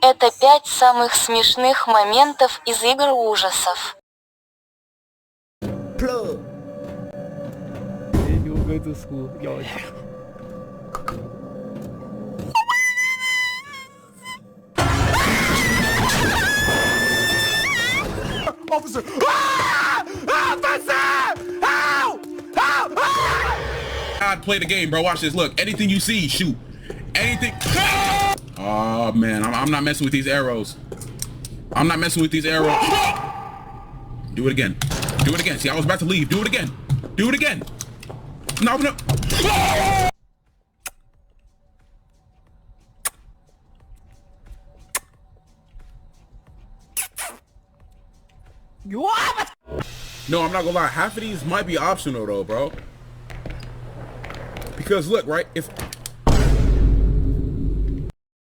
Это 5 самых смешных моментов из игр ужасов. Plug. You go to school. Yo. Officer! Ah! Officer! Help! Help! Ah! I'd play the game, bro. Watch this. Look, anything you see, shoot. Anything. Oh man, I'm not messing with these arrows. I'm not messing with these arrows. Do it again. Do it again. See, I was about to leave. Do it again. Do it again. No, no. No, I'm not gonna lie. Half of these might be optional though, bro. Because look, right? If